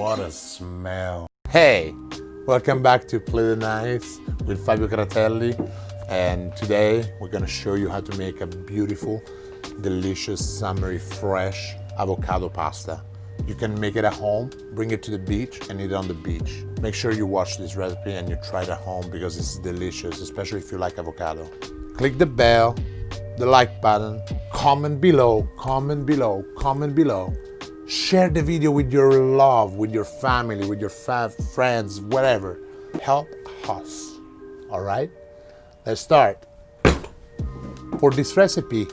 What a smell. Hey, welcome back to Play the Nice with Fabio Caratelli. And today we're gonna show you how to make a beautiful, delicious, summery, fresh avocado pasta. You can make it at home, bring it to the beach and eat it on the beach. Make sure you watch this recipe and you try it at home because it's delicious, especially if you like avocado. Click the bell, the like button, comment below, comment below, comment below. Share the video with your love, with your family, with your friends, whatever. Help us, all right? Let's start. For this recipe,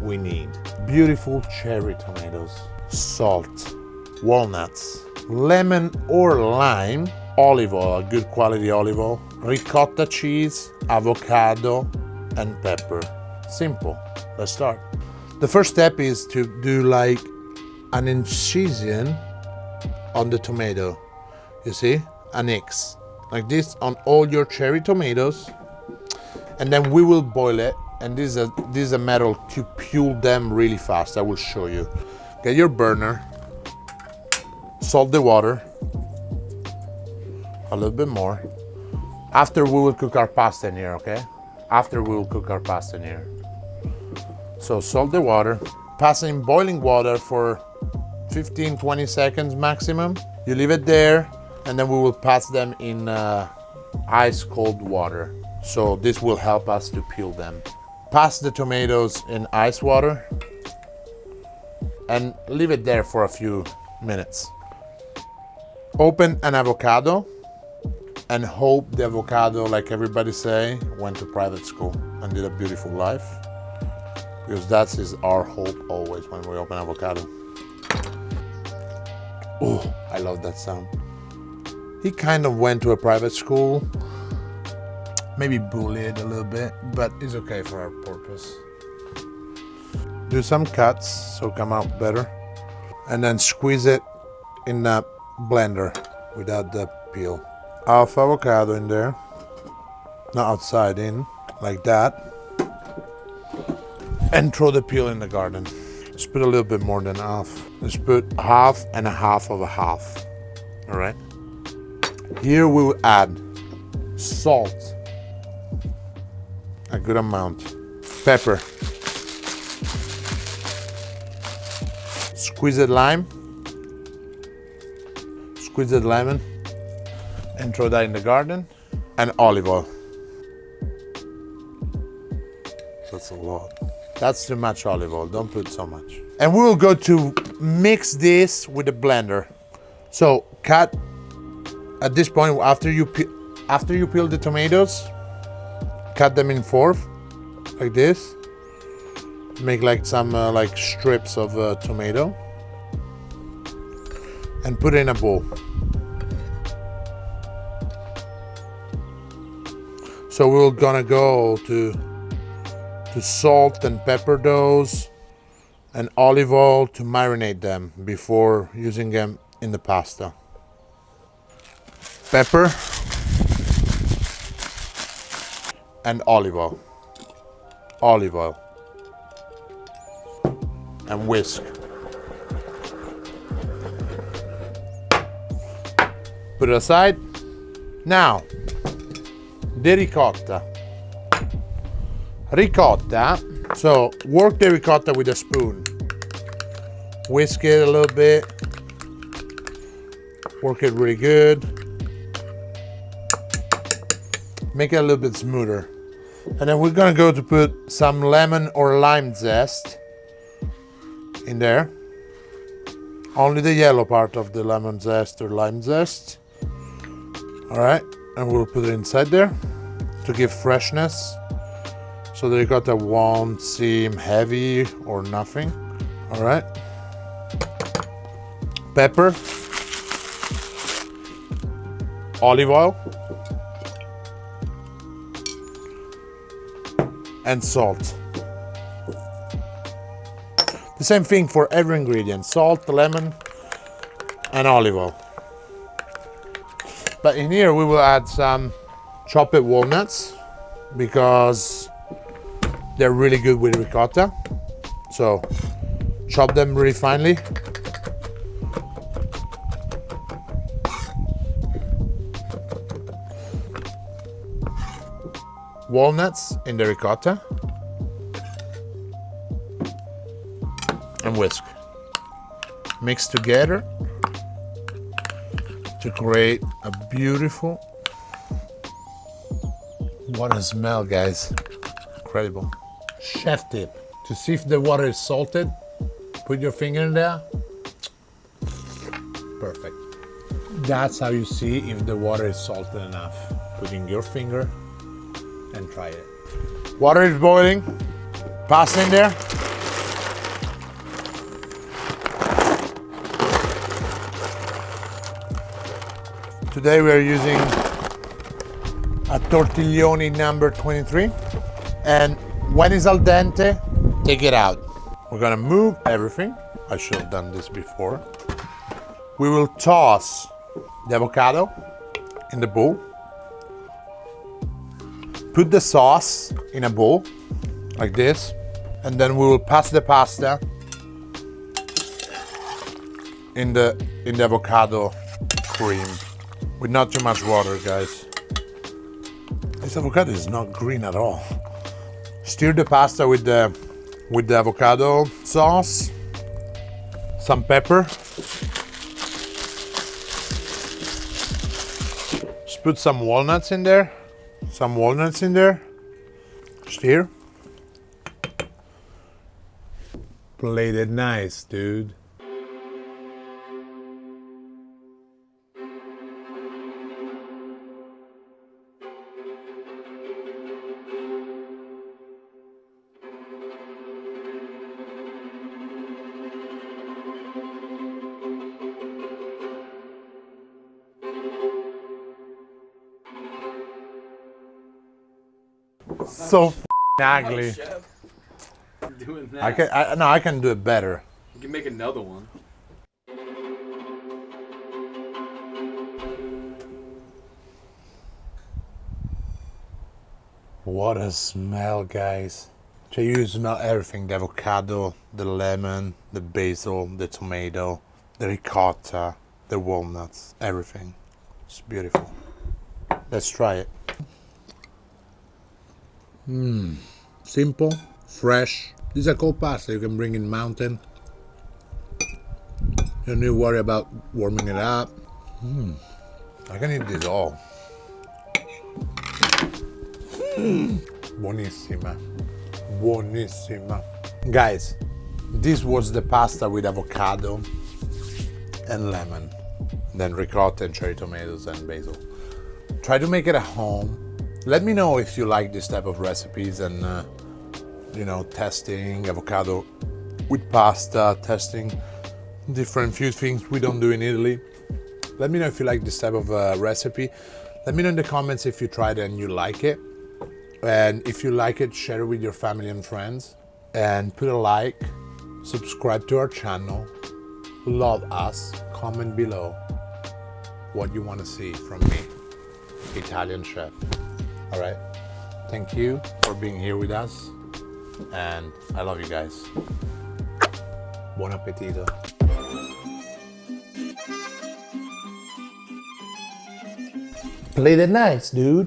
we need beautiful cherry tomatoes, salt, walnuts, lemon or lime, olive oil, good quality olive oil, ricotta cheese, avocado, and pepper. Simple. Let's start. The first step is to do like an incision on the tomato. You see? An X. Like this on all your cherry tomatoes. And then we will boil it. And this is a method to peel them really fast. I will show you. Get your burner. Salt the water. A little bit more. After we will cook our pasta in here, okay? After we will cook our pasta in here. So salt the water. Pass in boiling water for 15-20 seconds maximum. You leave it there and then we will pass them in ice cold water. So this will help us to peel them. Pass the tomatoes in ice water and leave it there for a few minutes. Open an avocado and hope the avocado, like everybody say, went to private school and did a beautiful life. Because that is our hope always when we open avocado. Oh, I love that sound. He kind of went to a private school, maybe bullied a little bit, but it's okay for our purpose. Do some cuts so come out better. And then squeeze it in the blender without the peel. Half avocado in there, not outside in, like that. And throw the peel in the garden. Let's put a little bit more than half. Let's put half and a half of a half. All right. Here we will add salt, a good amount, pepper, squeezed lime, squeezed lemon, and throw that in the garden, and olive oil. That's a lot. That's too much olive oil, don't put so much. And we will go to mix this with the blender. So cut at this point, after you peel the tomatoes, cut them in four, like this. Make like some like strips of tomato. And put it in a bowl. So we're gonna go to salt and pepper those and olive oil to marinate them before using them in the pasta. Pepper and olive oil. Olive oil. And whisk. Put it aside. Now, the ricotta. Ricotta, so work the ricotta with a spoon. Whisk it a little bit. Work it really good. Make it a little bit smoother. And then we're gonna go to put some lemon or lime zest in there. Only the yellow part of the lemon zest or lime zest. All right, and we'll put it inside there to give freshness. So the ricotta won't seem heavy or nothing. All right. Pepper, olive oil, and salt. The same thing for every ingredient: salt, lemon, and olive oil. But in here we will add some chopped walnuts because they're really good with ricotta. So chop them really finely. walnuts in the ricotta, and whisk. Mix together to create a beautiful, what a smell, guys. Incredible. Chef tip, to see if the water is salted, put your finger in there. Perfect. That's how you see if the water is salted enough. Putting your finger and try it. Water is boiling, pasta in there. Today we are using a tortiglione number 23. And when it's al dente, take it out. We're gonna move everything. I should have done this before. We will toss the avocado in the bowl. Put the sauce in a bowl, like this. And then we will pass the pasta in the avocado cream. With not too much water, guys. This avocado is not green at all. Stir the pasta with the avocado sauce, some pepper. Just put some walnuts in there. Stir. Played it nice, dude. So ugly. Chef. Doing that. I can do it better. You can make another one. What a smell, guys. So you smell everything, the avocado, the lemon, the basil, the tomato, the ricotta, the walnuts, everything. It's beautiful. Let's try it. Simple, fresh. This is a cold pasta you can bring in mountain. You don't need to worry about warming it up. I can eat this all. Buonissima. Buonissima. Guys, this was the pasta with avocado and lemon. Then ricotta and cherry tomatoes and basil. Try to make it at home. Let me know if you like this type of recipes and, testing avocado with pasta, testing different few things we don't do in Italy. Let me know if you like this type of recipe. Let me know in the comments if you tried it and you like it. And if you like it, share it with your family and friends. And put a like, subscribe to our channel, love us, comment below what you want to see from me, Italian chef. All right, thank you for being here with us, and I love you guys. Buon appetito. Played it nice, dude.